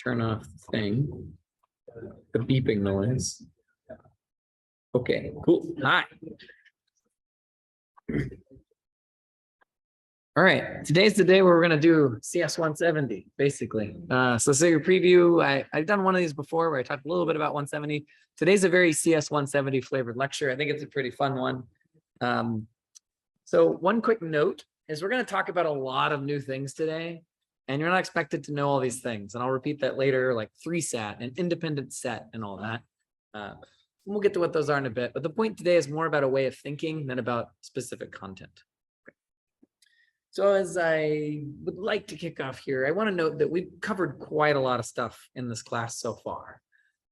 Turn off the thing, the beeping noise. Okay, cool. Hi. All right, today's the day where we're going to do CS170, basically. So say your preview. I've done one of these before where I talked a little bit about 170. Today's a very CS170 flavored lecture. I think it's a pretty fun one. So one quick note is we're going to talk about a lot of new things today, and you're not expected to know all these things. And I'll repeat that later, like 3-SAT and independent set and all that. We'll get to what those are in a bit. But the point today is more about a way of thinking than about specific content. So as I would like to kick off here, I want to note that we've covered quite a lot of stuff in this class so far.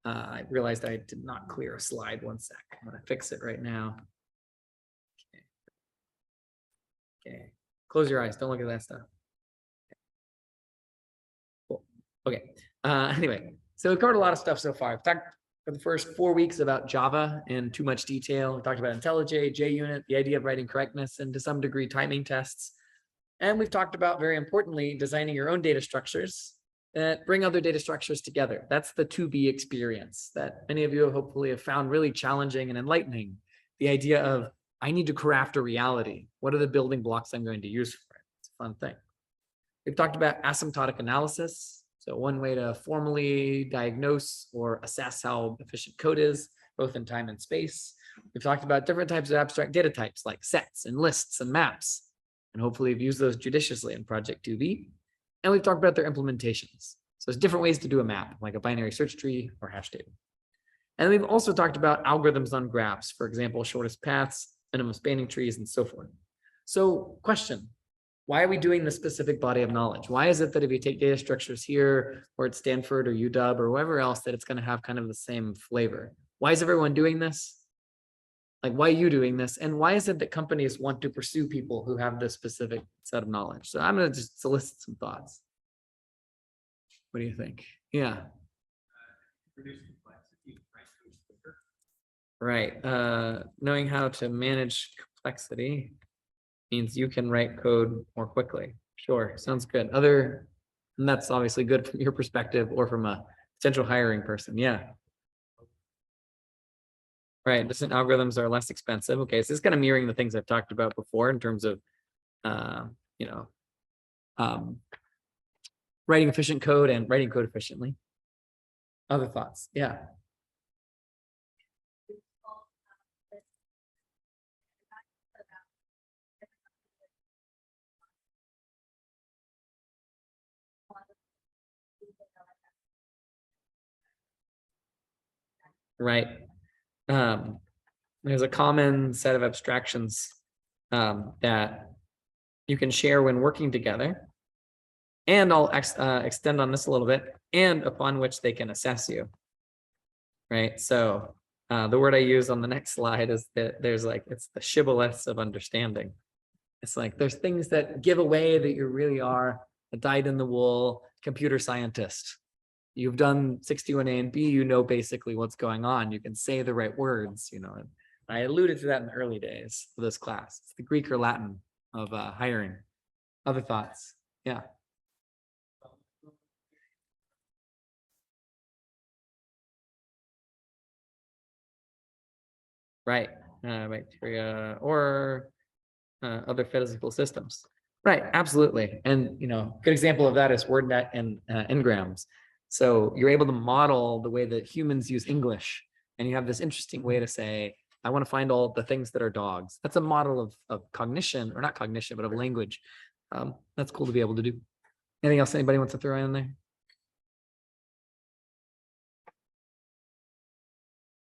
I realized I did not clear a slide. One sec. I'm going to fix it right now. Okay. Close your eyes. Don't look at that stuff. Cool. Okay. Anyway, so we've covered a lot of stuff so far. I've talked for the first 4 weeks about Java in too much detail. We talked about IntelliJ, JUnit, the idea of writing correctness, and to some degree timing tests. And we've talked about, very importantly, designing your own data structures that bring other data structures together. That's the to-be experience that many of you hopefully have found really challenging and enlightening. The idea of, I need to craft a reality. What are the building blocks I'm going to use for it? It's a fun thing. We've talked about asymptotic analysis. So one way to formally diagnose or assess how efficient code is, both in time and space. We've talked about different types of abstract data types like sets and lists and maps. And hopefully you've used those judiciously in Project 2B. And we've talked about their implementations. So there's different ways to do a map, like a binary search tree or hash table. And we've also talked about algorithms on graphs, for example, shortest paths, minimum spanning trees, and so forth. So question, why are we doing this specific body of knowledge? Why is it that if you take data structures here or at Stanford or UW or wherever else that it's going to have kind of the same flavor? Why is everyone doing this? Like, why are you doing this? And why is it that companies want to pursue people who have this specific set of knowledge? So I'm going to just solicit some thoughts. What do you think? Yeah. Right. Knowing how to manage complexity means you can write code more quickly. Sure. Sounds good. And that's obviously good from your perspective or from a potential hiring person. Yeah. Right, distant algorithms are less expensive. Okay, so it's kind of mirroring the things I've talked about before in terms of, writing efficient code and writing code efficiently. Other thoughts? Yeah. Right. There's a common set of abstractions that you can share when working together. And I'll extend on this a little bit, and upon which they can assess you. Right. So the word I use on the next slide is that there's like, it's the shibboleths of understanding. It's like there's things that give away that you really are a dyed-in-the-wool computer scientist. You've done 61A and B, you know basically what's going on. You can say the right words, you know. And I alluded to that in the early days of this class. It's the Greek or Latin of hiring. Other thoughts? Yeah. Right. Bacteria or other physical systems. Right. Absolutely. And, you know, good example of that is WordNet and Ngrams. So you're able to model the way that humans use English, and you have this interesting way to say, I want to find all the things that are dogs. That's a model of cognition, or not cognition, but of language. That's cool to be able to do. Anything else anybody wants to throw in there?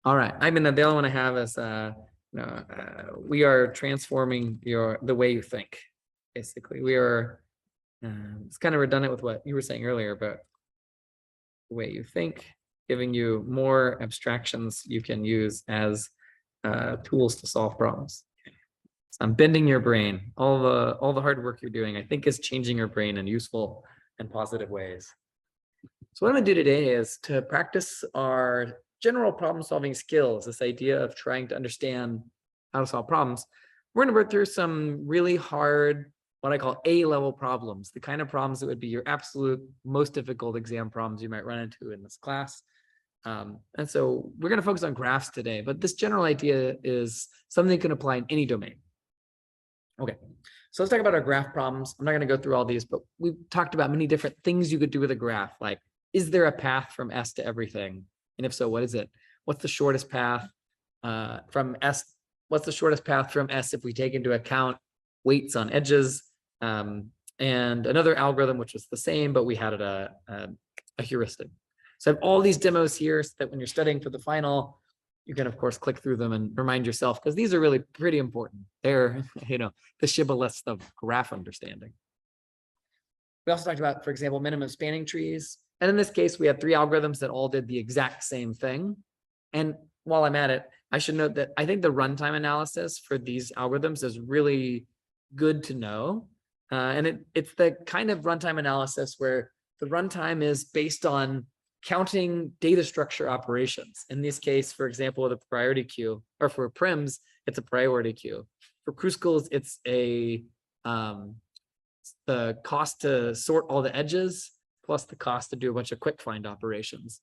All right. I mean, the other one I have is, we are transforming the way you think. Basically, we are, it's kind of redundant with what you were saying earlier, but the way you think, giving you more abstractions you can use as tools to solve problems. So I'm bending your brain. All the hard work you're doing, I think, is changing your brain in useful and positive ways. So what I'm gonna do today is to practice our general problem solving skills, this idea of trying to understand how to solve problems. We're gonna work through some really hard what I call A-level problems, the kind of problems that would be your absolute most difficult exam problems you might run into in this class. And so we're going to focus on graphs today, but this general idea is something that can apply in any domain. Okay, so let's talk about our graph problems. I'm not going to go through all these, but we've talked about many different things you could do with a graph, like, is there a path from S to everything? And if so, what is it? What's the shortest path from S? What's the shortest path from S if we take into account weights on edges? And another algorithm, which was the same, but we had it a heuristic. So I have all these demos here so that when you're studying for the final, you can, of course, click through them and remind yourself, because these are really pretty important. They're, the shibboleths of graph understanding. We also talked about, for example, minimum spanning trees. And in this case, we had 3 algorithms that all did the exact same thing. And while I'm at it, I should note that I think the runtime analysis for these algorithms is really good to know. And it's the kind of runtime analysis where the runtime is based on counting data structure operations. In this case, for example, the priority queue, or for prims, it's a priority queue. For Kruskal's, it's the cost to sort all the edges plus the cost to do a bunch of quick find operations.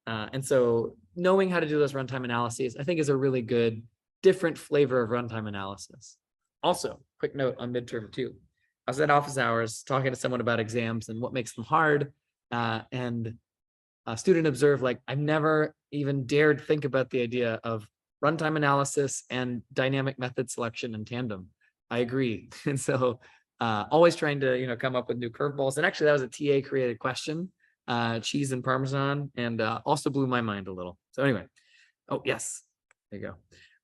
And so knowing how to do those runtime analyses, I think, is a really good different flavor of runtime analysis. Also, quick note on midterm 2. I was at office hours talking to someone about exams and what makes them hard. And a student observed, like, I've never even dared think about the idea of runtime analysis and dynamic method selection in tandem. I agree. And so always trying to, come up with new curveballs. And actually that was a TA created question, cheese and Parmesan, and also blew my mind a little. So anyway, oh yes, there you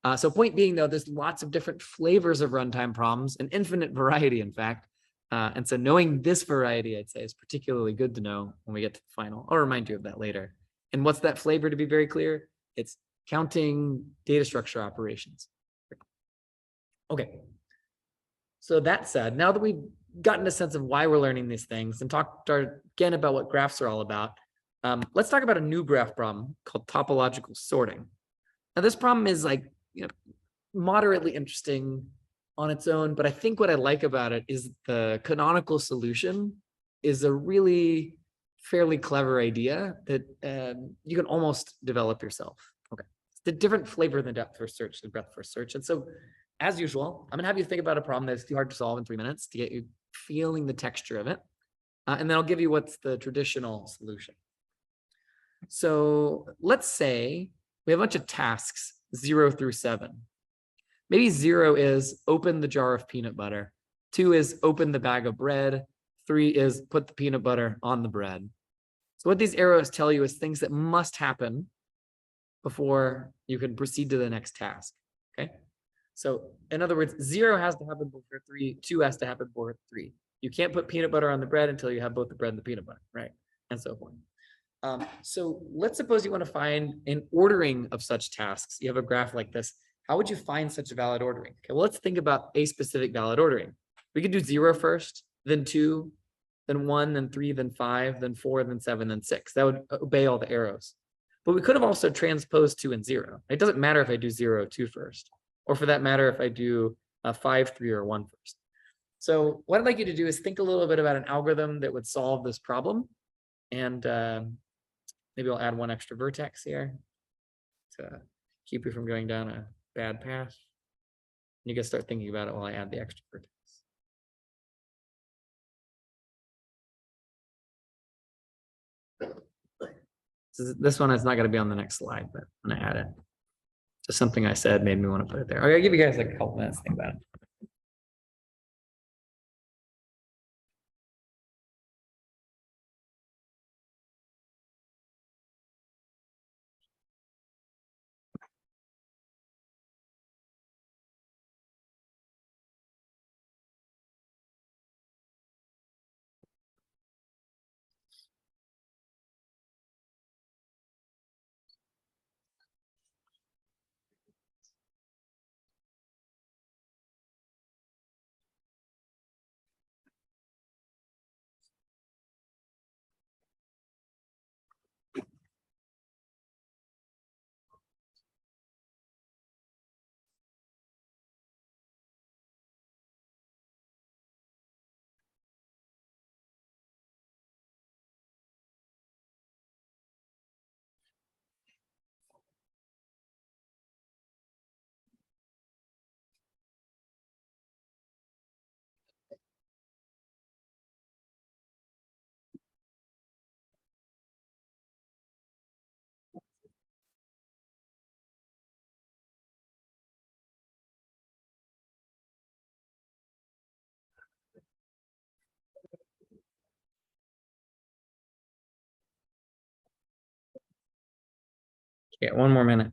go. So point being, though, there's lots of different flavors of runtime problems, an infinite variety, in fact. And so knowing this variety, I'd say, is particularly good to know when we get to the final. I'll remind you of that later. And what's that flavor, to be very clear? It's counting data structure operations. Okay. So that said, now that we've gotten a sense of why we're learning these things and talked again about what graphs are all about, let's talk about a new graph problem called topological sorting. Now, this problem is moderately interesting on its own, but I think what I like about it is the canonical solution is a really fairly clever idea that you can almost develop yourself. Okay, it's a different flavor than depth first search and breadth first search. And so, as usual, I'm gonna have you think about a problem that's too hard to solve in 3 minutes to get you feeling the texture of it. And then I'll give you what's the traditional solution. So let's say we have a bunch of tasks, 0 through 7. Maybe 0 is open the jar of peanut butter. 2 is open the bag of bread. 3 is put the peanut butter on the bread. So what these arrows tell you is things that must happen before you can proceed to the next task. Okay. So in other words, 0 has to happen before 3, 2 has to happen before 3. You can't put peanut butter on the bread until you have both the bread and the peanut butter, right? And so forth. So let's suppose you want to find an ordering of such tasks. You have a graph like this. How would you find such a valid ordering? Okay, well, let's think about a specific valid ordering. We could do 0 first, then 2, then 1, then 3, then 5, then 4, then 7, then 6. That would obey all the arrows. But we could have also transposed 2 and 0. It doesn't matter if I do 0, 2 first, or for that matter, if I do 5, 3, or 1 first. So what I'd like you to do is think a little bit about an algorithm that would solve this problem. And maybe I'll add 1 extra vertex here to keep you from going down a bad path. You can start thinking about it while I add the extra vertex. So this one is not going to be on the next slide, but I'm going to add it. Just something I said made me want to put it there. Okay, I'll give you guys like a couple minutes to think about it. Okay, one more minute.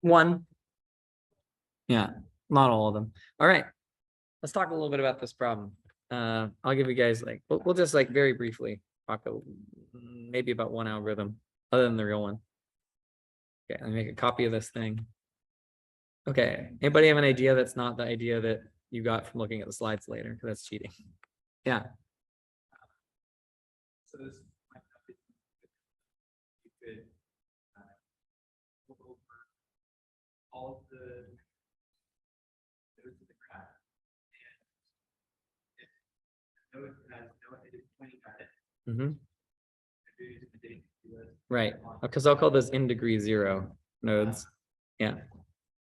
One. Yeah, not all of them. All right. Let's talk a little bit about this problem. I'll give you guys like, we'll just like very briefly talk maybe about one algorithm other than the real one. Okay, let me make a copy of this thing. Okay, anybody have an idea that's not the idea that you got from looking at the slides later? Because that's cheating. Yeah. So this you could go over all of the nodes of the graph, and if node has no edit pointing at it. Right, because I'll call those in degree 0 nodes. Yeah.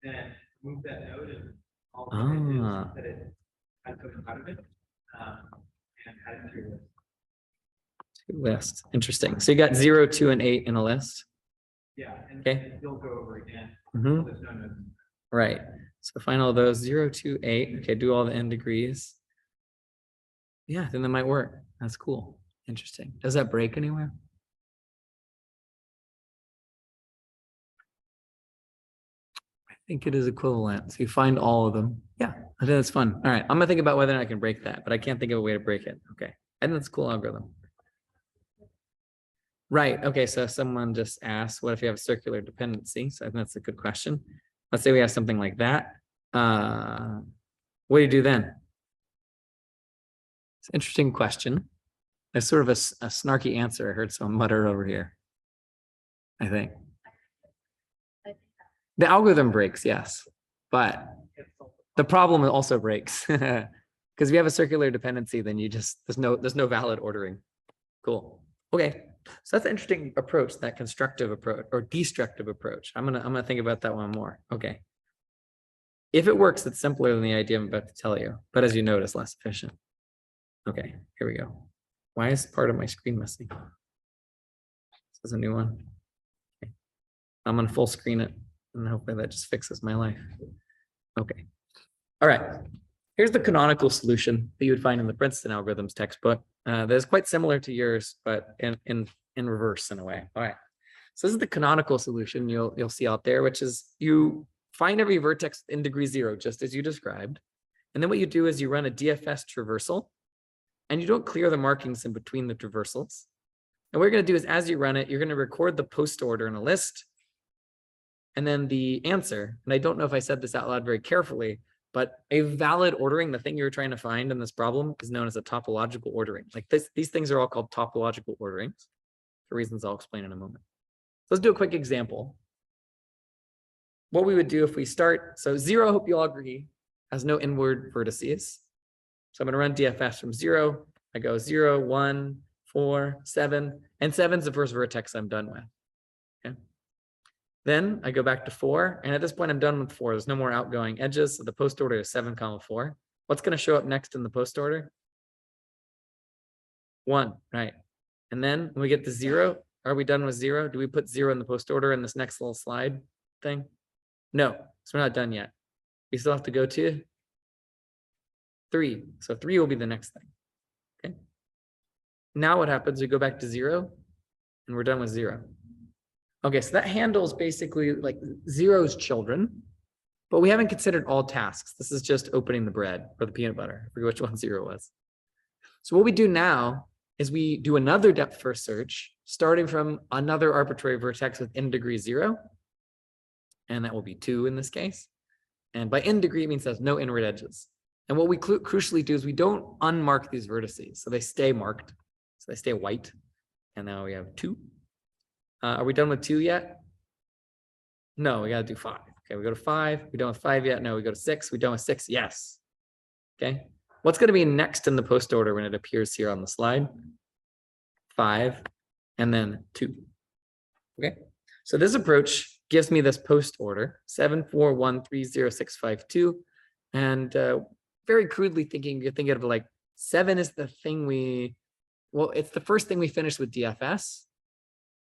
Then move that node and all the edges that it had coming out of it, and add it to your list. List. Interesting. So you got 0, 2, and 8 in a list. Yeah. And okay. You'll go over again. Mm-hmm. There's no nodes. Right. So find all those 0, 2, 8. Okay. Do all the n degrees. Yeah. Then that might work. That's cool. Interesting. Does that break anywhere? I think it is equivalent. So you find all of them. Yeah. I think that's fun. All right. I'm gonna think about whether or not I can break that, but I can't think of a way to break it. Okay. I think that's a cool algorithm. Right. Okay. So someone just asked, what if you have a circular dependency? So I think that's a good question. Let's say we have something like that. What do you do then? It's an interesting question. There's sort of a snarky answer. I heard someone mutter over here. I think. The algorithm breaks, yes. But the problem also breaks. Because if you have a circular dependency, then you just, there's no valid ordering. Cool. Okay. So that's an interesting approach, that constructive approach or destructive approach. I'm gonna think about that one more. Okay. If it works, it's simpler than the idea I'm about to tell you, but as you notice, less efficient. Okay, here we go. Why is part of my screen missing? This is a new one. Okay. I'm gonna full screen it, and hopefully that just fixes my life. Okay. All right. Here's the canonical solution that you would find in the Princeton algorithms textbook. That is quite similar to yours, but in reverse in a way. All right. So this is the canonical solution you'll see out there, which is you find every vertex in degree 0, just as you described. And then what you do is you run a DFS traversal, and you don't clear the markings in between the traversals. And what you're going to do is, as you run it, you're going to record the post order in a list, and then the answer. And I don't know if I said this out loud very carefully, but a valid ordering, the thing you're trying to find in this problem, is known as a topological ordering. Like these things are all called topological orderings for reasons I'll explain in a moment. Let's do a quick example. What we would do if we start, so 0, I hope you all agree, has no inward vertices. So I'm going to run DFS from 0. I go 0, 1, 4, 7, and 7 is the first vertex I'm done with. Okay. Then I go back to 4, and at this point I'm done with 4. There's no more outgoing edges, so the post order is 7, 4. What's going to show up next in the post order? 1, right? And then when we get to 0, are we done with 0? Do we put 0 in the post order in this next little slide thing? No, so we're not done yet. We still have to go to 3. So 3 will be the next thing. Okay. Now what happens? We go back to 0, and we're done with 0. Okay, so that handles basically like 0's children, but we haven't considered all tasks. This is just opening the bread or the peanut butter. I forget which one 0 was. So what we do now is we do another depth first search, starting from another arbitrary vertex with n degree 0. And that will be 2 in this case. And by n degree, it means there's no inward edges. And what we crucially do is we don't unmark these vertices. So they stay marked. So they stay white. And now we have 2. Are we done with 2 yet? No, we got to do 5. Okay, we go to 5. We done with 5 yet? No, we go to 6. We done with 6? Yes. Okay. What's going to be next in the post order when it appears here on the slide? 5 and then 2. Okay. So this approach gives me this post order 7413065 and very crudely thinking, you're thinking of like 7 is the thing it's the first thing we finish with DFS.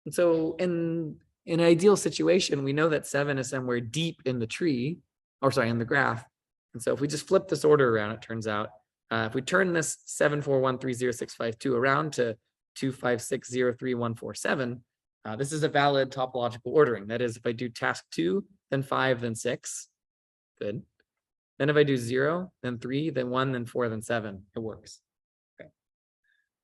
And so in an ideal situation, we know that 7 is somewhere deep in the tree, or sorry, in the graph. And so if we just flip this order around, it turns out, if we turn this 7413065 around to 2560347, this is a valid topological ordering. That is, if I do task 2, then 5, then 6, good. Then if I do 0, then 3, then 1, then 4, then 7, it works. Okay.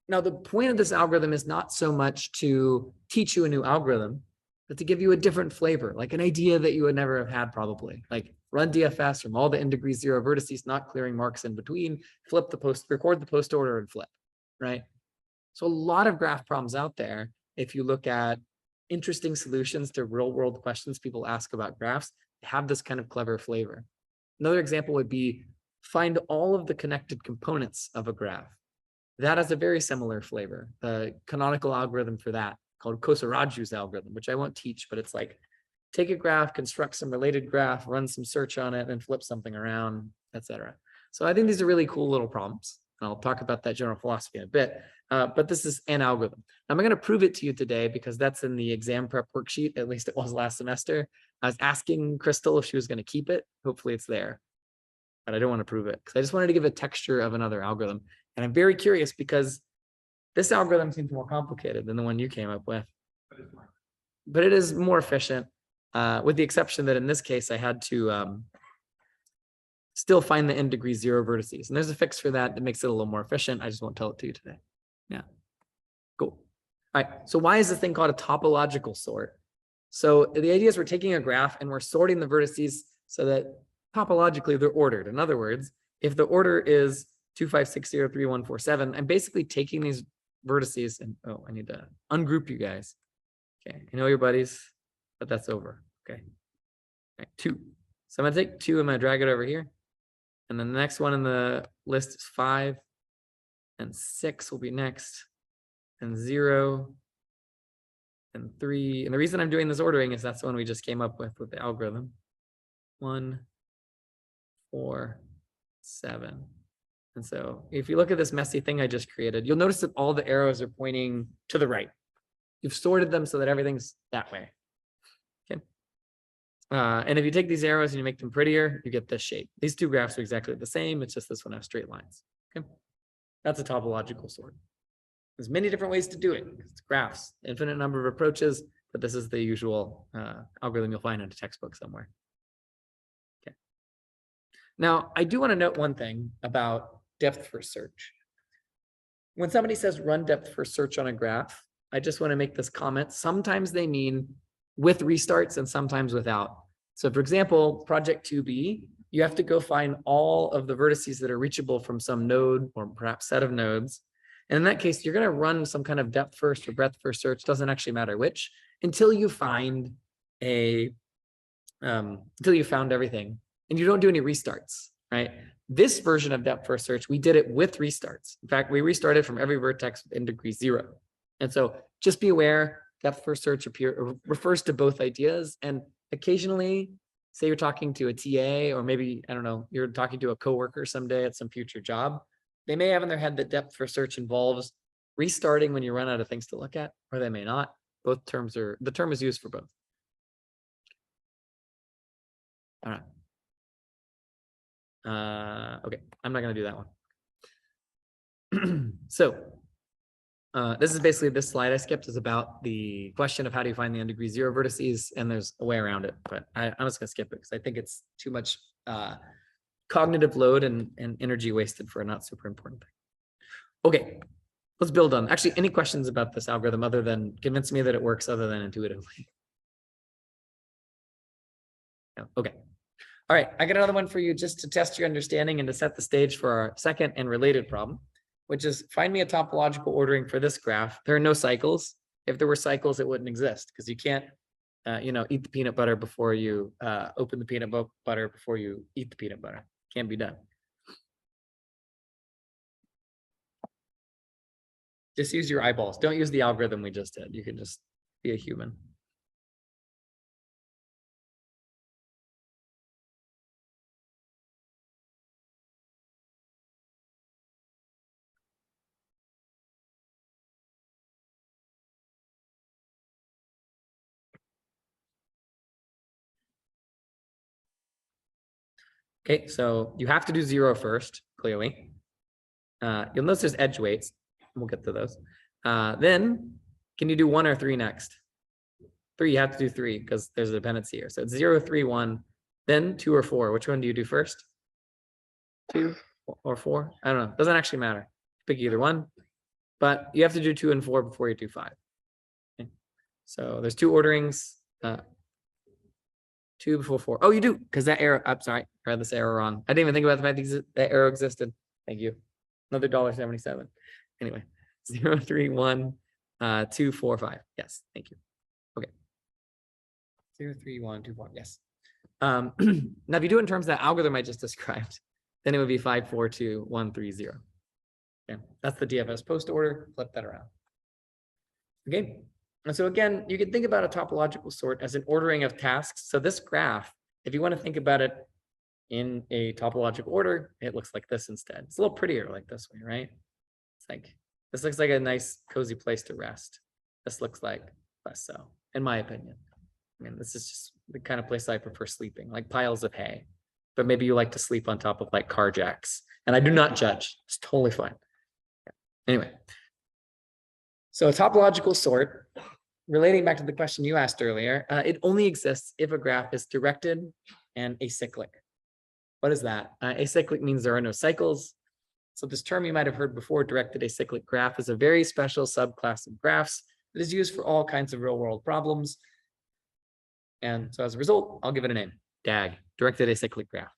Now, the point of this algorithm is not so much to teach you a new algorithm, but to give you a different flavor, like an idea that you would never have had probably. Like run DFS from all the in degree 0 vertices, not clearing marks in between, record the post order and flip, right? So a lot of graph problems out there, if you look at interesting solutions to real world questions people ask about graphs, they have this kind of clever flavor. Another example would be find all of the connected components of a graph. That has a very similar flavor. The canonical algorithm for that called Kosaraju's algorithm, which I won't teach, but it's like take a graph, construct some related graph, run some search on it, and flip something around, etc. So I think these are really cool little problems. And I'll talk about that general philosophy in a bit. But this is an algorithm. I'm going to prove it to you today because that's in the exam prep worksheet. At least it was last semester. I was asking Crystal if she was going to keep it. Hopefully it's there. But I don't want to prove it because I just wanted to give a texture of another algorithm. And I'm very curious because this algorithm seems more complicated than the one you came up with. But it is more efficient, with the exception that in this case, I had to still find the in degree 0 vertices. And there's a fix for that that makes it a little more efficient. I just won't tell it to you today. Yeah, cool. All right, so why is this thing called a topological sort? So the idea is we're taking a graph and we're sorting the vertices so that topologically they're ordered. In other words, if the order is 2560347, I'm basically taking these vertices and, oh, I need to ungroup you guys. Okay, I know your buddies, but that's over. Okay, all right, 2. So I'm gonna take 2 and I'm gonna drag it over here. And then the next one in the list is 5, and 6 will be next, and 0, and 3. And the reason I'm doing this ordering is that's the one we just came up with the algorithm. 1, 4, 7. And so if you look at this messy thing I just created, you'll notice that all the arrows are pointing to the right. You've sorted them so that everything's that way. Okay. And if you take these arrows and you make them prettier, you get this shape. These 2 graphs are exactly the same. It's just this one has straight lines. Okay. That's a topological sort. There's many different ways to do it. It's graphs, infinite number of approaches, but this is the usual algorithm you'll find in a textbook somewhere. Okay. Now, I do want to note one thing about depth first search. When somebody says run depth first search on a graph, I just want to make this comment. Sometimes they mean with restarts and sometimes without. So for example, project 2B, you have to go find all of the vertices that are reachable from some node or perhaps set of nodes. And in that case, you're going to run some kind of depth first or breadth first search, doesn't actually matter which, until you find until you found everything and you don't do any restarts, right? This version of depth first search, we did it with restarts. In fact, we restarted from every vertex in degree 0. And so just be aware, depth first search refers to both ideas. And occasionally, say you're talking to a TA, or maybe, I don't know, you're talking to a coworker someday at some future job, they may have in their head that depth first search involves restarting when you run out of things to look at, or they may not. Both terms are, the term is used for both. All right. Okay, I'm not going to do that one. So this is basically this slide I skipped is about the question of how do you find the in degree 0 vertices, and there's a way around it, but I'm just going to skip it because I think it's too much cognitive load and energy wasted for a not super important thing. Okay, let's build on. Actually, any questions about this algorithm other than convince me that it works other than intuitively? No. Okay. All right, I got another one for you just to test your understanding and to set the stage for our second and related problem, which is find me a topological ordering for this graph. There are no cycles. If there were cycles, it wouldn't exist because you can't, eat the peanut butter before you open the peanut butter before you eat the peanut butter. Can't be done. Just use your eyeballs. Don't use the algorithm we just did. You can just be a human. Okay, so you have to do 0 first, clearly. You'll notice there's edge weights. We'll get to those. Then, can you do 1 or 3 next? 3, you have to do 3 because there's a dependency here. So it's 0, 3, 1, then 2 or 4. Which one do you do first? 2 or 4? I don't know. Doesn't actually matter. Pick either one. But you have to do 2 and 4 before you do 5. Okay. So there's 2 orderings. 2 before 4. Oh, you do, because that arrow, I'm sorry, I read this arrow wrong. I didn't even think about the fact that arrow existed. Thank you. Another $1.77. Anyway, 0, 3, 1, 2, 4, 5. Yes, thank you. Okay. 0, 3, 1, 2, 4. Yes. Now, if you do it in terms of that algorithm I just described, then it would be 5, 4, 2, 1, 3, 0. Okay, that's the DFS post order. Flip that around. Okay. And so again, you can think about a topological sort as an ordering of tasks. So this graph, if you want to think about it in a topological order, it looks like this instead. It's a little prettier like this way, right? It's like, this looks like a nice, cozy place to rest. This looks like less so, in my opinion. I mean, this is just the kind of place I prefer sleeping, like piles of hay. But maybe you like to sleep on top of like car jacks. And I do not judge. It's totally fine. Anyway. So a topological sort, relating back to the question you asked earlier, it only exists if a graph is directed and acyclic. What is that? Acyclic means there are no cycles. So this term you might have heard before, directed acyclic graph, is a very special subclass of graphs that is used for all kinds of real world problems. And so as a result, I'll give it a name, DAG, directed acyclic graph.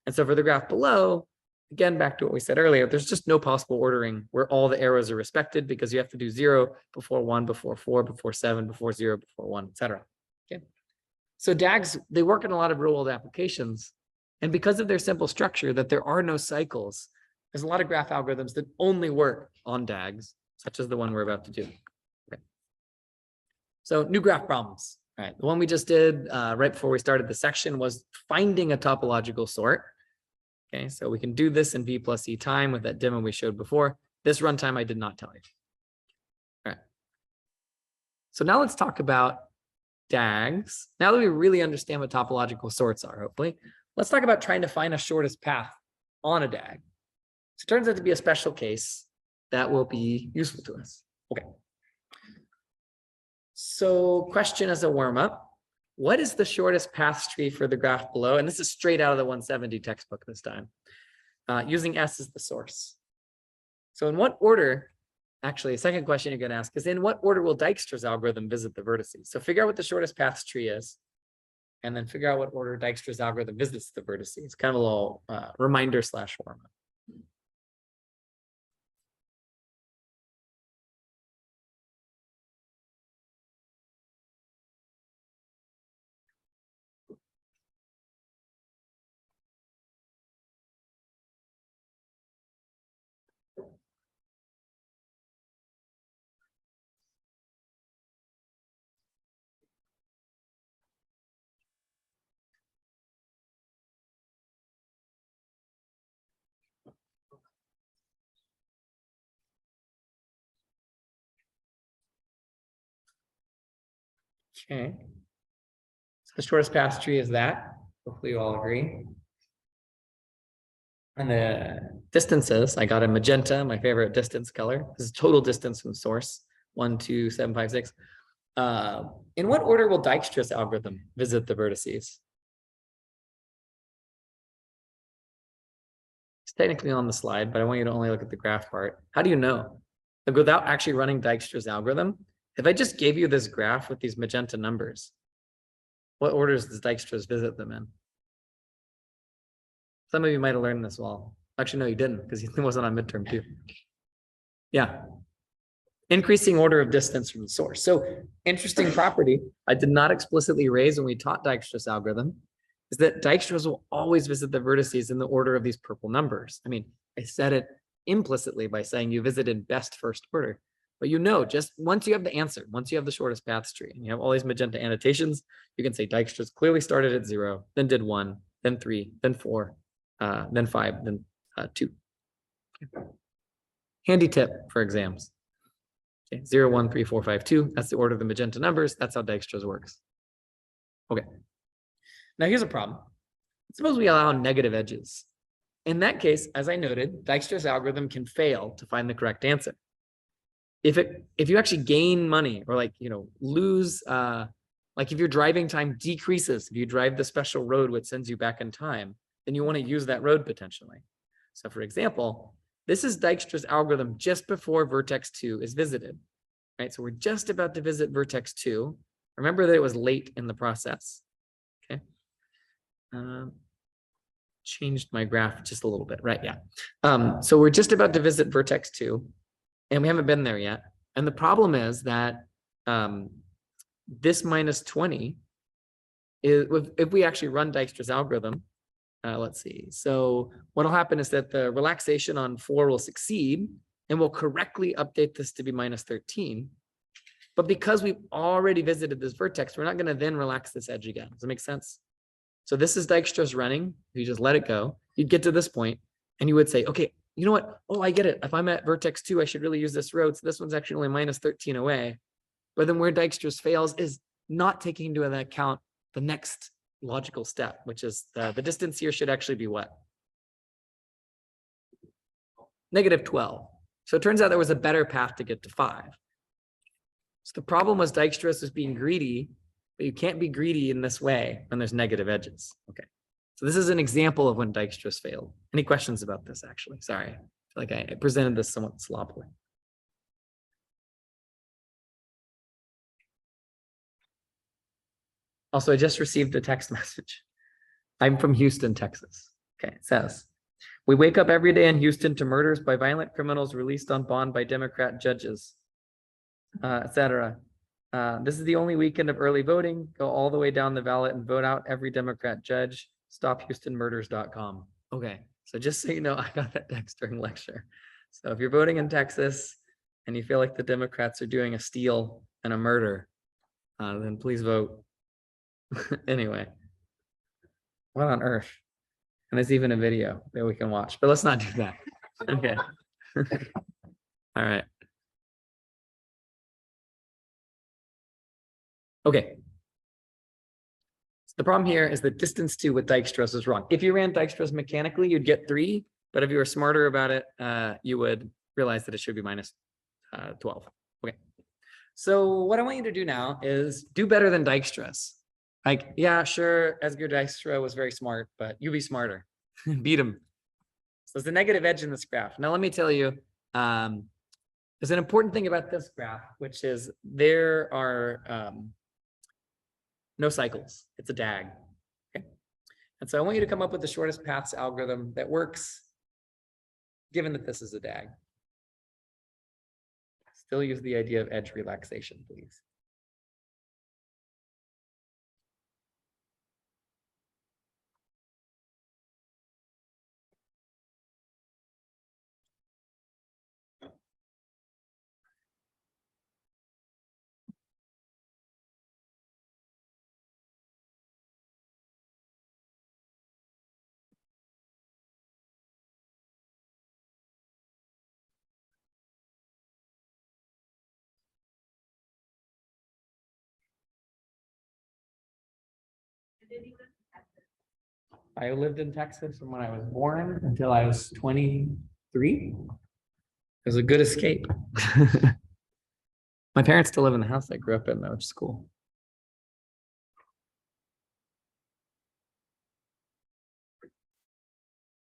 And so for the graph below, again, back to what we said earlier, there's just no possible ordering where all the arrows are respected because you have to do 0 before 1, before 4, before 7, before 0, before 1, etc. Okay. So DAGs, they work in a lot of real world applications. And because of their simple structure, that there are no cycles, there's a lot of graph algorithms that only work on DAGs, such as the one we're about to do. Okay. So new graph problems. All right. The one we just did right before we started the section was finding a topological sort. Okay, so we can do this in V plus E time with that demo we showed before. This runtime I did not tell you. All right. So now let's talk about DAGs. Now that we really understand what topological sorts are, hopefully, let's talk about trying to find a shortest path on a DAG. So it turns out to be a special case that will be useful to us. Okay. So question as a warm-up. What is the shortest path tree for the graph below? And this is straight out of the 170 textbook this time, using S as the source. So in what order, actually, a second question you're going to ask is, in what order will Dijkstra's algorithm visit the vertices? So figure out what the shortest path tree is, and then figure out what order Dijkstra's algorithm visits the vertices. It's kind of a little reminder / warm-up. Okay. So the shortest path tree is that. Hopefully you all agree. And the distances, I got a magenta, my favorite distance color. This is total distance from source, 1, 2, 7, 5, 6. In what order will Dijkstra's algorithm visit the vertices? It's technically on the slide, but I want you to only look at the graph part. How do you know? Like, without actually running Dijkstra's algorithm, if I just gave you this graph with these magenta numbers, what orders does Dijkstra's visit them in? Some of you might have learned this well. Actually, no, you didn't, because it wasn't on midterm too. Yeah. Increasing order of distance from the source. So interesting property I did not explicitly raise when we taught Dijkstra's algorithm is that Dijkstra's will always visit the vertices in the order of these purple numbers. I mean, I said it implicitly by saying you visit in best first order, but you know, just once you have the answer, once you have the shortest paths tree and you have all these magenta annotations, you can say Dijkstra's clearly started at 0, then did 1, then 3, then 4, then 5, then 2. Handy tip for exams. Okay, 0, 1, 3, 4, 5, 2. That's the order of the magenta numbers. That's how Dijkstra's works. Okay. Now here's a problem. Suppose we allow negative edges. In that case, as I noted, Dijkstra's algorithm can fail to find the correct answer. If you actually gain money or lose, like if your driving time decreases, if you drive the special road which sends you back in time, then you want to use that road potentially. So for example, this is Dijkstra's algorithm just before vertex 2 is visited, right? So we're just about to visit vertex 2. Remember that it was late in the process, okay? Changed my graph just a little bit, right? Yeah. So we're just about to visit vertex 2, and we haven't been there yet. And the problem is that this minus 20 is, if we actually run Dijkstra's algorithm, let's see. So what'll happen is that the relaxation on 4 will succeed and we'll correctly update this to be minus 13. But because we've already visited this vertex, we're not going to then relax this edge again. Does that make sense? So this is Dijkstra's running. You just let it go. You'd get to this point and you would say, okay, you know what? Oh, I get it. If I'm at vertex 2, I should really use this road. So this one's actually only minus 13 away. But then where Dijkstra's fails is not taking into account the next logical step, which is the distance here should actually be what? Negative 12. So it turns out there was a better path to get to 5. So the problem was Dijkstra's was being greedy, but you can't be greedy in this way when there's negative edges. Okay. So this is an example of when Dijkstra's failed. Any questions about this, actually? Sorry. I feel like I presented this somewhat sloppily. Also, I just received a text message. I'm from Houston, Texas. Okay, it says, we wake up every day in Houston to murders by violent criminals released on bond by Democrat judges, etc. This is the only weekend of early voting. Go all the way down the ballot and vote out every Democrat judge. StopHoustonMurders.com. Okay, so just so you know, I got that text during lecture. So if you're voting in Texas and you feel like the Democrats are doing a steal and a murder, then please vote. Anyway, what on earth? And there's even a video that we can watch, but let's not do that. Okay. All right. Okay. So the problem here is the distance 2 with Dijkstra's is wrong. If you ran Dijkstra's mechanically, you'd get 3, but if you were smarter about it, you would realize that it should be minus 12. Okay. So what I want you to do now is do better than Dijkstra's. Like, yeah, sure, Edgar Dijkstra was very smart, but you be smarter. Beat him. So there's a negative edge in this graph. Now, let me tell you, there's an important thing about this graph, which is there are no cycles. It's a DAG. Okay. And so I want you to come up with the shortest paths algorithm that works, given that this is a DAG. Still use the idea of edge relaxation, please. I lived in Texas from when I was born until I was 23. It was a good escape. My parents still live in the house I grew up in, though, which is cool.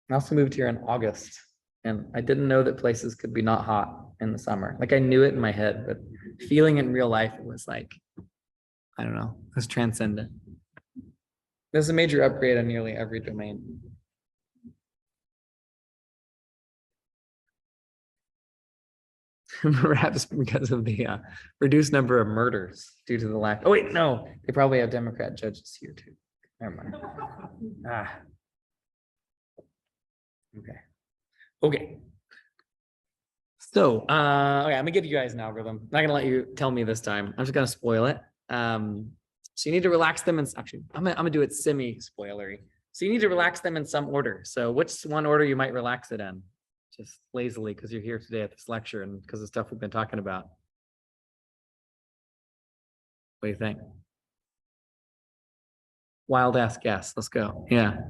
I also moved here in August, and I didn't know that places could be not hot in the summer. Like, I knew it in my head, but feeling it in real life, it was like, I don't know, it was transcendent. There's a major upgrade on nearly every domain. Perhaps because of the reduced number of murders due to the lack. Oh wait, no, they probably have Democrat judges here too. Never mind. Okay. Okay. So, okay, I'm gonna give you guys an algorithm. I'm not gonna let you tell me this time. I'm just gonna spoil it. So you need to relax them, and actually, I'm gonna do it semi-spoilery. So you need to relax them in some order. So which one order you might relax it in? Just lazily, because you're here today at this lecture and because of stuff we've been talking about. What do you think? Wild ass guess. Let's go. Yeah. I don't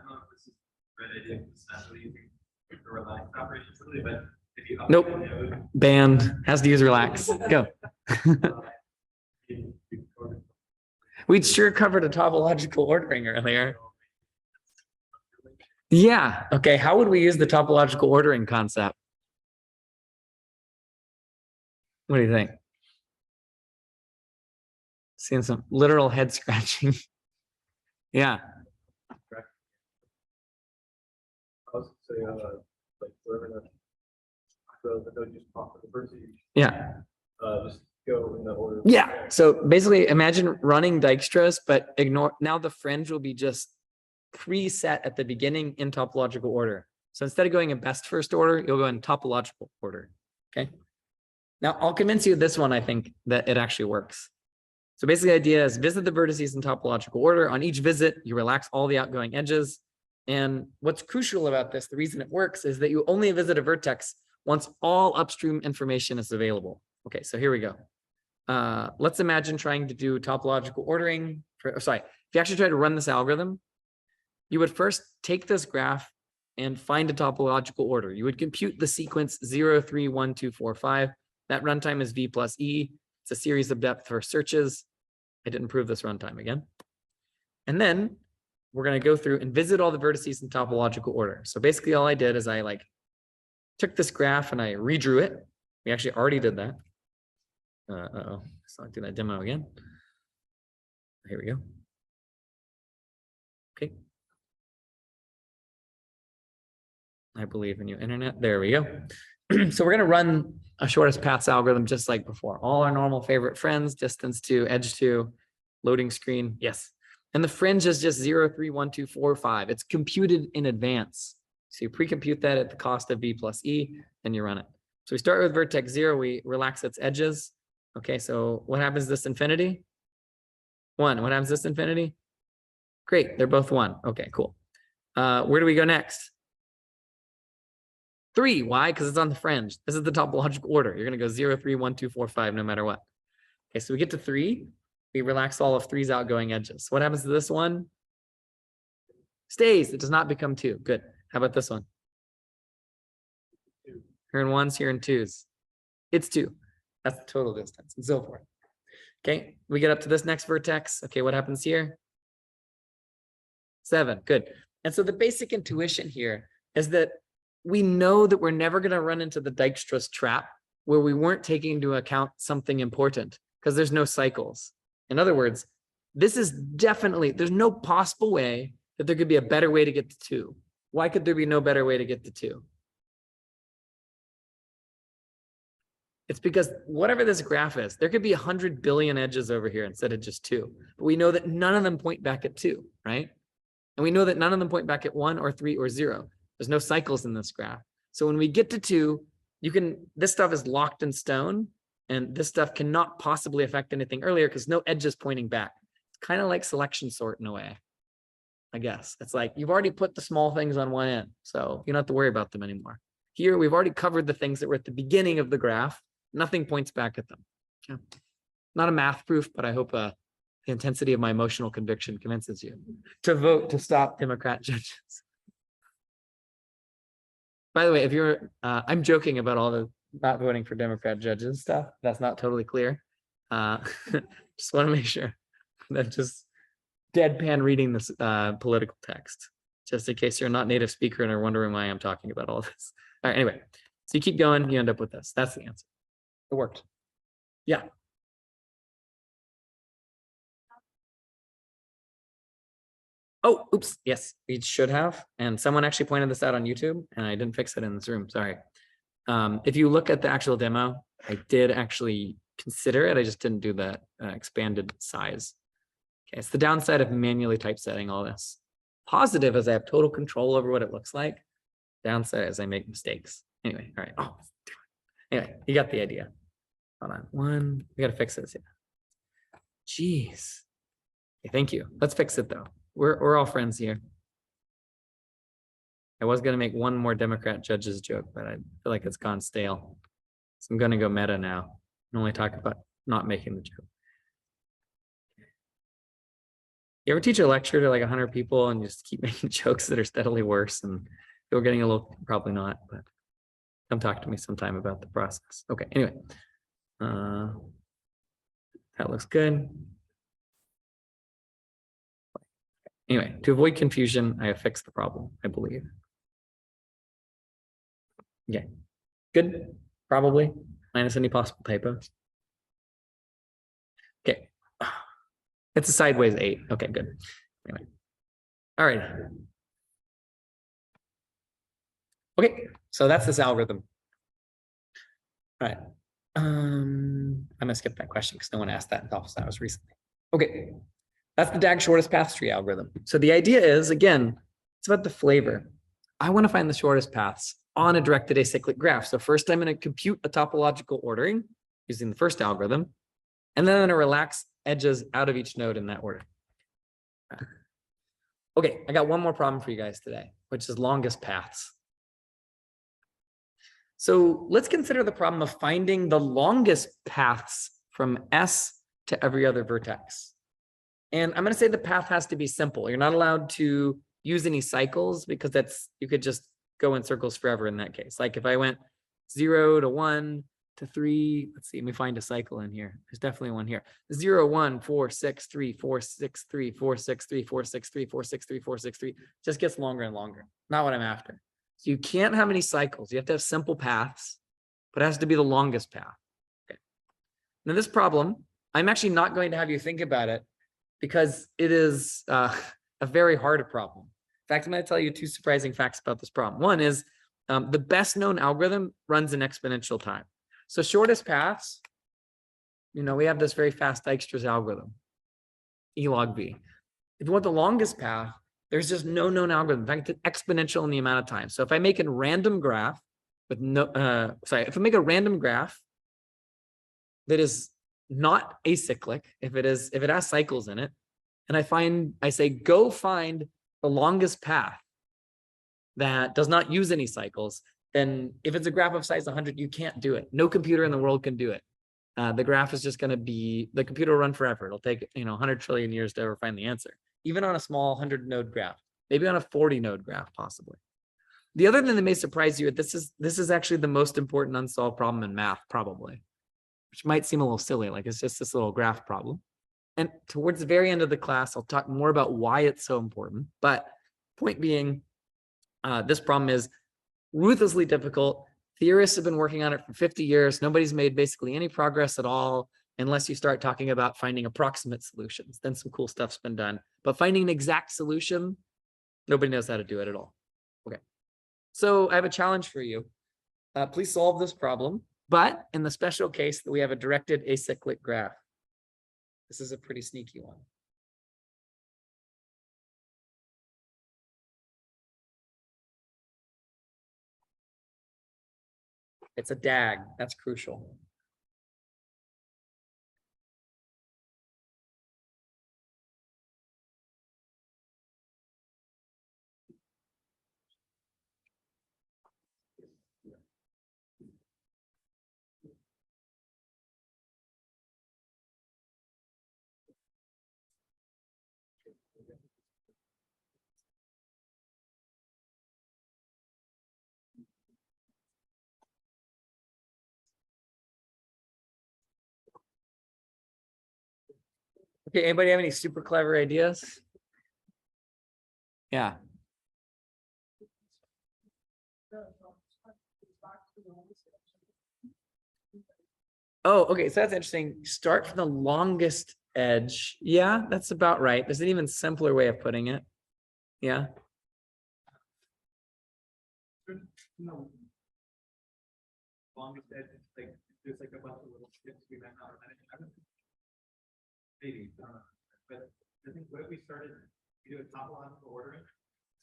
know if this is the right idea, especially using the relaxed operations really, but if you Nope. Banned. Has to use relax. Go. We'd sure covered a topological ordering earlier. Yeah. Okay. How would we use the topological ordering concept? What do you think? Seeing some literal head scratching. Yeah. Yeah. Just go in the order. Yeah. So basically imagine running Dijkstra's, but ignore now the fringe will be just preset at the beginning in topological order. So instead of going in best first order, you'll go in topological order. Okay. Now I'll convince you this one, I think that it actually works. So basically the idea is visit the vertices in topological order. On each visit, you relax all the outgoing edges. And what's crucial about this, the reason it works is that you only visit a vertex once all upstream information is available. Okay, so here we go. Let's imagine trying to do topological ordering. If you actually try to run this algorithm, you would first take this graph and find a topological order. You would compute the sequence 0, 3, 1, 2, 4, 5. That runtime is V plus E. It's a series of depth first searches. I didn't prove this runtime again. And then we're going to go through and visit all the vertices in topological order. So basically all I did is I took this graph and I redrew it. We actually already did that. So I'll do that demo again. Here we go. Okay. I believe in you, internet. There we go. So we're going to run a shortest paths algorithm just like before. All our normal favorite friends, distance to, edge to, loading screen. Yes. And the fringe is just 0, 3, 1, 2, 4, 5. It's computed in advance. So you pre-compute that at the cost of V plus E, and you run it. So we start with vertex 0. We relax its edges. Okay, so what happens to this infinity? 1. What happens to this infinity? Great, they're both 1. Okay, cool. Where do we go next? 3. Why? Because it's on the fringe. This is the topological order. You're going to go 0, 3, 1, 2, 4, 5, no matter what. Okay, so we get to 3. We relax all of 3's outgoing edges. What happens to this one? Stays. It does not become 2. Good. How about this one? Here in 1s, here in 2s. It's 2. That's the total distance and so forth. Okay, we get up to this next vertex. Okay, what happens here? 7. Good. And so the basic intuition here is that we know that we're never going to run into the Dijkstra's trap where we weren't taking into account something important because there's no cycles. In other words, this is definitely, there's no possible way that there could be a better way to get to 2. Why could there be no better way to get to 2? It's because whatever this graph is, there could be 100 billion edges over here instead of just 2. But we know that none of them point back at 2, right? And we know that none of them point back at 1 or 3 or 0. There's no cycles in this graph. So when we get to 2, this stuff is locked in stone, and this stuff cannot possibly affect anything earlier because no edges pointing back. It's kind of like selection sort in a way, I guess. It's like you've already put the small things on one end, so you don't have to worry about them anymore. Here, we've already covered the things that were at the beginning of the graph. Nothing points back at them. Yeah. Not a math proof, but I hope the intensity of my emotional conviction convinces you to vote to stop Democrat judges. By the way, if you're, I'm joking about all the not voting for Democrat judges stuff. That's not totally clear. Just want to make sure that just deadpan reading this political text, just in case you're not native speaker and are wondering why I'm talking about all this. All right, anyway, so you keep going, you end up with this. That's the answer. It worked. Yeah. Oh, oops. Yes, we should have. And someone actually pointed this out on YouTube and I didn't fix it in this room. Sorry. If you look at the actual demo, I did actually consider it. I just didn't do the expanded size. Okay, it's the downside of manually typesetting all this. Positive is I have total control over what it looks like. Downside is I make mistakes. Anyway, all right. Oh, anyway, you got the idea. Hold on, we gotta fix this. Jeez. Okay, thank you. Let's fix it though. We're all friends here. I was gonna make one more Democrat judges joke, but I feel like it's gone stale. So I'm gonna go meta now and only talk about not making the joke. You ever teach a lecture to like 100 people and just keep making jokes that are steadily worse and you're getting a little, probably not, but come talk to me sometime about the process. Okay, anyway. That looks good. Anyway, to avoid confusion, I have fixed the problem, I believe. Yeah, good, probably, minus any possible typos. Okay, it's a sideways 8. Okay, good. Anyway, all right. Okay, so that's this algorithm. All right. I'm gonna skip that question because no one asked that in office hours recently. Okay, that's the DAG shortest path tree algorithm. So the idea is, again, it's about the flavor. I want to find the shortest paths on a directed acyclic graph. So first I'm going to compute a topological ordering using the first algorithm, and then I'm going to relax edges out of each node in that order. Okay, I got one more problem for you guys today, which is longest paths. So let's consider the problem of finding the longest paths from S to every other vertex. And I'm going to say the path has to be simple. You're not allowed to use any cycles because you could just go in circles forever in that case. Like if I went 0 to 1 to 3, let's see, let me find a cycle in here. There's definitely one here. 0, 1, 4, 6, 3, 4, 6, 3, 4, 6, 3, 4, 6, 3, 4, 6, 3, 4, 6, 3. Just gets longer and longer. Not what I'm after. So you can't have any cycles. You have to have simple paths, but it has to be the longest path. Okay. Now this problem, I'm actually not going to have you think about it because it is a very hard problem. In fact, I'm going to tell you 2 surprising facts about this problem. One is the best known algorithm runs in exponential time. So shortest paths, we have this very fast Dijkstra's algorithm, E log V. If you want the longest path, there's just no known algorithm. In fact, it's exponential in the amount of time. So if I make a random graph with if I make a random graph that is not acyclic, if it has cycles in it, and I say, go find the longest path that does not use any cycles, then if it's a graph of size 100, you can't do it. No computer in the world can do it. The graph is just going to be, the computer will run forever. It'll take 100 trillion years to ever find the answer, even on a small 100 node graph, maybe on a 40 node graph, possibly. The other thing that may surprise you, this is actually the most important unsolved problem in math, probably, which might seem a little silly, like it's just this little graph problem. And towards the very end of the class, I'll talk more about why it's so important. But point being, this problem is ruthlessly difficult. Theorists have been working on it for 50 years. Nobody's made basically any progress at all, unless you start talking about finding approximate solutions. Then some cool stuff's been done. But finding an exact solution, nobody knows how to do it at all. Okay. So I have a challenge for you. Please solve this problem, but in the special case that we have a directed acyclic graph. This is a pretty sneaky one. It's a DAG. That's crucial. Okay, anybody have any super clever ideas? Yeah. Oh, okay. So that's interesting. Start from the longest edge. Yeah, that's about right. There's an even simpler way of putting it. Yeah. longest edge, like, there's like a bunch of little skips we might not have managed. Maybe, I don't know. But I think what if we started, we do a topological ordering,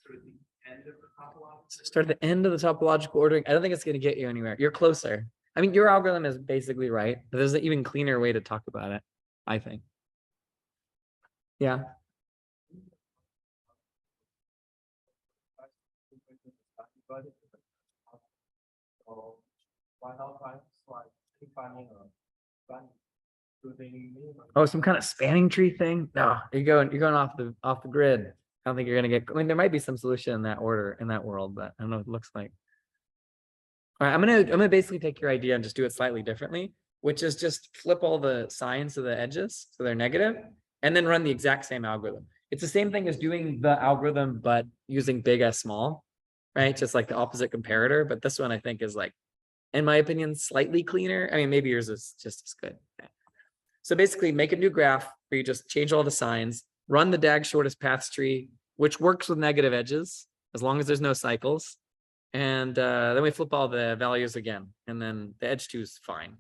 sort of the end of the topological. Start at the end of the topological ordering. I don't think it's going to get you anywhere. You're closer. I mean, your algorithm is basically right, but there's an even cleaner way to talk about it, I think. Yeah. Oh, some kind of spanning tree thing? No, you're going off the grid. I don't think you're gonna get. I mean, there might be some solution in that order in that world, but I don't know what it looks like. All right, I'm gonna basically take your idea and just do it slightly differently, which is just flip all the signs of the edges so they're negative, and then run the exact same algorithm. It's the same thing as doing the algorithm, but using big as small, right? Just like the opposite comparator, but this one I think is like, in my opinion, slightly cleaner. I mean, maybe yours is just as good. Okay. So basically make a new graph where you just change all the signs, run the DAG shortest paths tree, which works with negative edges, as long as there's no cycles. And then we flip all the values again, and then the edge 2 is fine.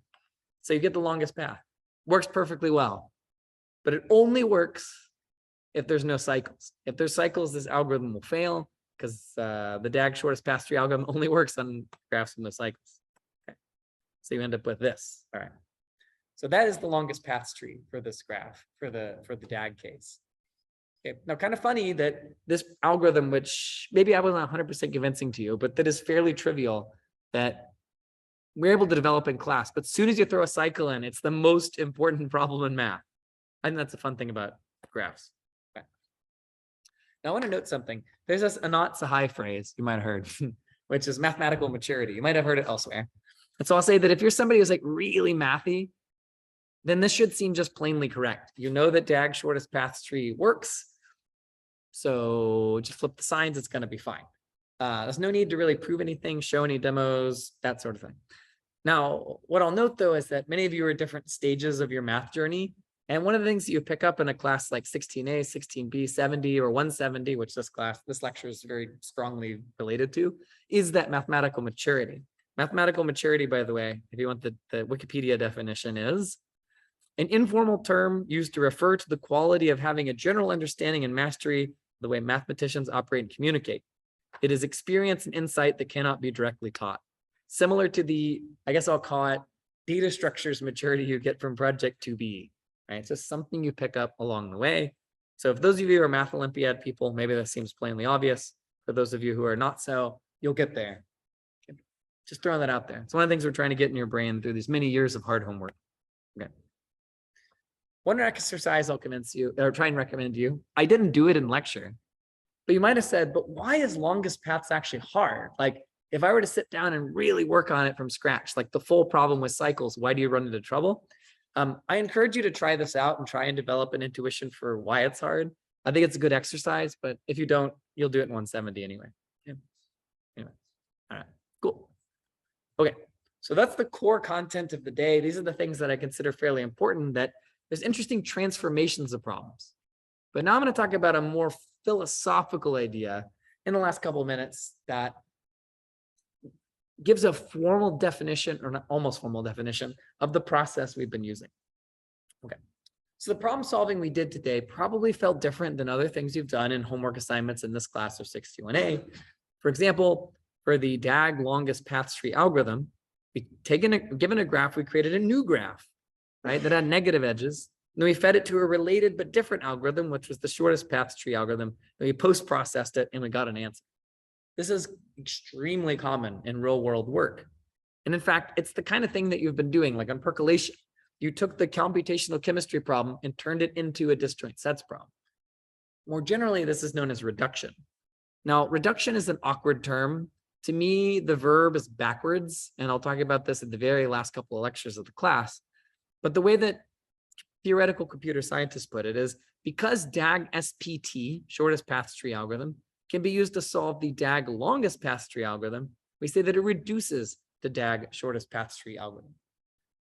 So you get the longest path. Works perfectly well, but it only works if there's no cycles. If there's cycles, this algorithm will fail because the DAG shortest path tree algorithm only works on graphs with no cycles. Okay. So you end up with this. All right. So that is the longest paths tree for this graph for the DAG case. Okay. Now, kind of funny that this algorithm, which maybe I wasn't 100% convincing to you, but that is fairly trivial, that we're able to develop in class. But as soon as you throw a cycle in, it's the most important problem in math. I think that's a fun thing about graphs. Okay. Now, I want to note something. There's this Anat Sahai phrase you might have heard, which is mathematical maturity. You might have heard it elsewhere. And so I'll say that if you're somebody who's like really mathy, then this should seem just plainly correct. You know that DAG shortest paths tree works. So just flip the signs, it's going to be fine. There's no need to really prove anything, show any demos, that sort of thing. Now, what I'll note, though, is that many of you are at different stages of your math journey. And one of the things that you pick up in a class like 16A, 16B, 70, or 170, which this lecture is very strongly related to, is that mathematical maturity. Mathematical maturity, by the way, if you want the Wikipedia definition, is an informal term used to refer to the quality of having a general understanding and mastery of the way mathematicians operate and communicate. It is experience and insight that cannot be directly taught. Similar to the, I guess I'll call it, data structures maturity you get from Project 2B, right? It's just something you pick up along the way. So if those of you who are Math Olympiad people, maybe that seems plainly obvious. For those of you who are not so, you'll get there. Just throwing that out there. It's one of the things we're trying to get in your brain through these many years of hard homework. Okay. One exercise I'll convince you, or try and recommend to you. I didn't do it in lecture, but you might have said, but why is longest paths actually hard? Like if I were to sit down and really work on it from scratch, like the full problem with cycles, why do you run into trouble? I encourage you to try this out and try and develop an intuition for why it's hard. I think it's a good exercise, but if you don't, you'll do it in 170 anyway. Yeah. Anyway, all right, cool. Okay, so that's the core content of the day. These are the things that I consider fairly important, that there's interesting transformations of problems. But now I'm going to talk about a more philosophical idea in the last couple of minutes that gives a formal definition, or not almost formal definition, of the process we've been using. Okay, so the problem solving we did today probably felt different than other things you've done in homework assignments in this class or 61A. For example, for the DAG longest paths tree algorithm, given a graph, we created a new graph, right, that had negative edges. And then we fed it to a related but different algorithm, which was the shortest paths tree algorithm. And we post-processed it and we got an answer. This is extremely common in real world work. And in fact, it's the kind of thing that you've been doing, like on percolation. You took the computational chemistry problem and turned it into a disjoint sets problem. More generally, this is known as reduction. Now, reduction is an awkward term. To me, the verb is backwards, and I'll talk about this at the very last couple of lectures of the class. But the way that theoretical computer scientists put it is, because DAG SPT, shortest paths tree algorithm, can be used to solve the DAG longest paths tree algorithm, we say that it reduces the DAG shortest paths tree algorithm.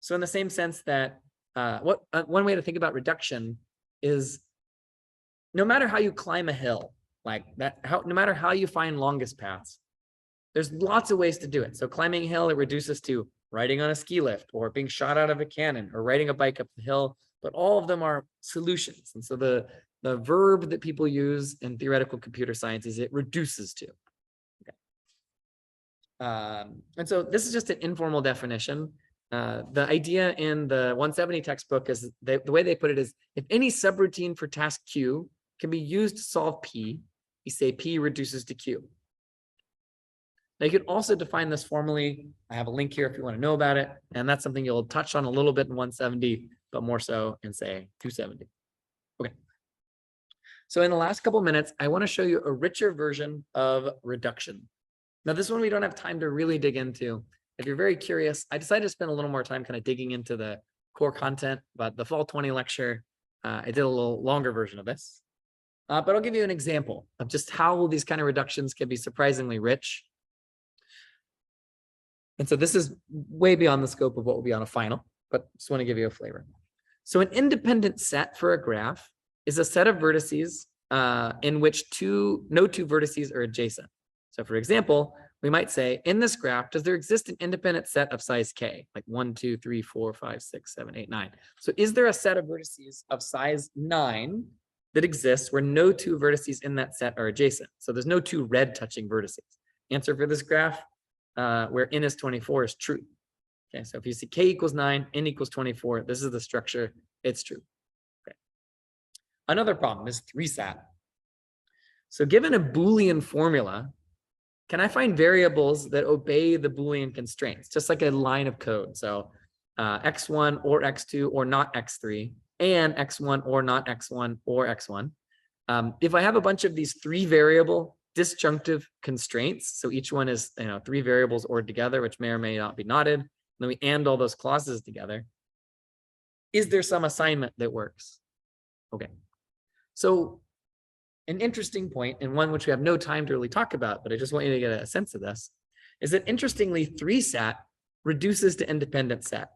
So in the same sense that one way to think about reduction is, no matter how you climb a hill, like that, no matter how you find longest paths, there's lots of ways to do it. So climbing a hill, it reduces to riding on a ski lift, or being shot out of a cannon, or riding a bike up the hill, but all of them are solutions. And so the verb that people use in theoretical computer science is it reduces to. And so this is just an informal definition. The idea in the 170 textbook is the way they put it is, if any subroutine for task Q can be used to solve P, you say P reduces to Q. Now you can also define this formally. I have a link here if you want to know about it. And that's something you'll touch on a little bit in 170, but more so in say 270. Okay. So in the last couple of minutes, I want to show you a richer version of reduction. Now, this one we don't have time to really dig into. If you're very curious, I decided to spend a little more time kind of digging into the core content, but the fall 20 lecture, I did a little longer version of this. But I'll give you an example of just how these kind of reductions can be surprisingly rich. And so this is way beyond the scope of what will be on a final, but just want to give you a flavor. So an independent set for a graph is a set of vertices in which no two vertices are adjacent. So for example, we might say, in this graph, does there exist an independent set of size k, like 1, 2, 3, 4, 5, 6, 7, 8, 9? So is there a set of vertices of size 9 that exists where no two vertices in that set are adjacent? So there's no two red touching vertices. Answer for this graph, where n is 24 is true. Okay, so if you see k equals 9, n equals 24, this is the structure, it's true. Okay. Another problem is 3-sat. So given a Boolean formula, can I find variables that obey the Boolean constraints, just like a line of code? So x1 or x2 or not x3, and x1 or not x1 or x1. If I have a bunch of these 3 variable disjunctive constraints, so each one is 3 variables or together, which may or may not be knotted, and then we AND all those clauses together, is there some assignment that works? Okay, so an interesting point, and one which we have no time to really talk about, but I just want you to get a sense of this, is that interestingly, 3-sat reduces to independent set.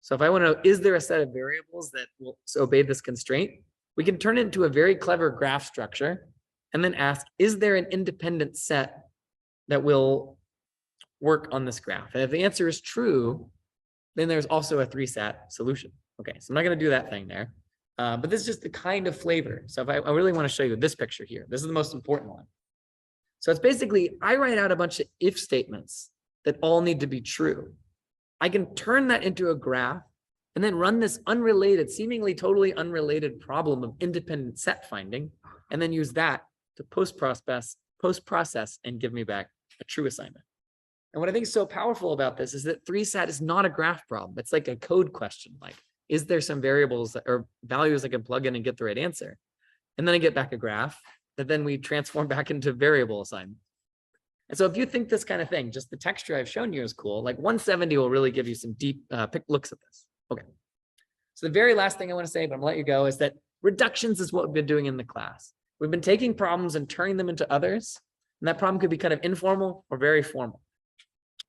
So if I want to know, is there a set of variables that will obey this constraint? We can turn it into a very clever graph structure and then ask, is there an independent set that will work on this graph? And if the answer is true, then there's also a 3-sat solution. Okay, so I'm not going to do that thing there. But this is just the kind of flavor. So if I really want to show you this picture here, this is the most important one. So it's basically, I write out a bunch of if statements that all need to be true. I can turn that into a graph and then run this unrelated, seemingly totally unrelated problem of independent set finding, and then use that to post-process and give me back a true assignment. And what I think is so powerful about this is that 3-sat is not a graph problem. It's like a code question, like, is there some variables or values I can plug in and get the right answer? And then I get back a graph that then we transform back into variable assignment. And so if you think this kind of thing, just the texture I've shown you is cool, like 170 will really give you some deep looks at this. Okay. So the very last thing I want to say, but I'm gonna let you go, is that reductions is what we've been doing in the class. We've been taking problems and turning them into others. And that problem could be kind of informal or very formal.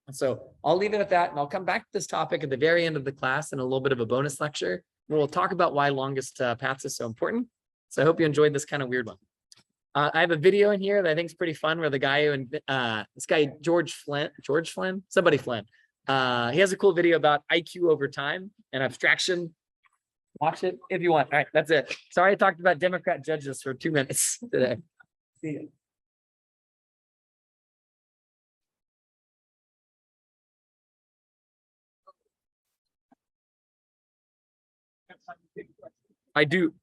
And so I'll leave it at that, and I'll come back to this topic at the very end of the class in a little bit of a bonus lecture, where we'll talk about why longest paths is so important. So I hope you enjoyed this kind of weird one. I have a video in here that I think is pretty fun, where the guy who, this guy, George Flynn, he has a cool video about IQ over time and abstraction. Watch it if you want. All right, that's it. Sorry I talked about Democrat judges for 2 minutes today. See you. I do.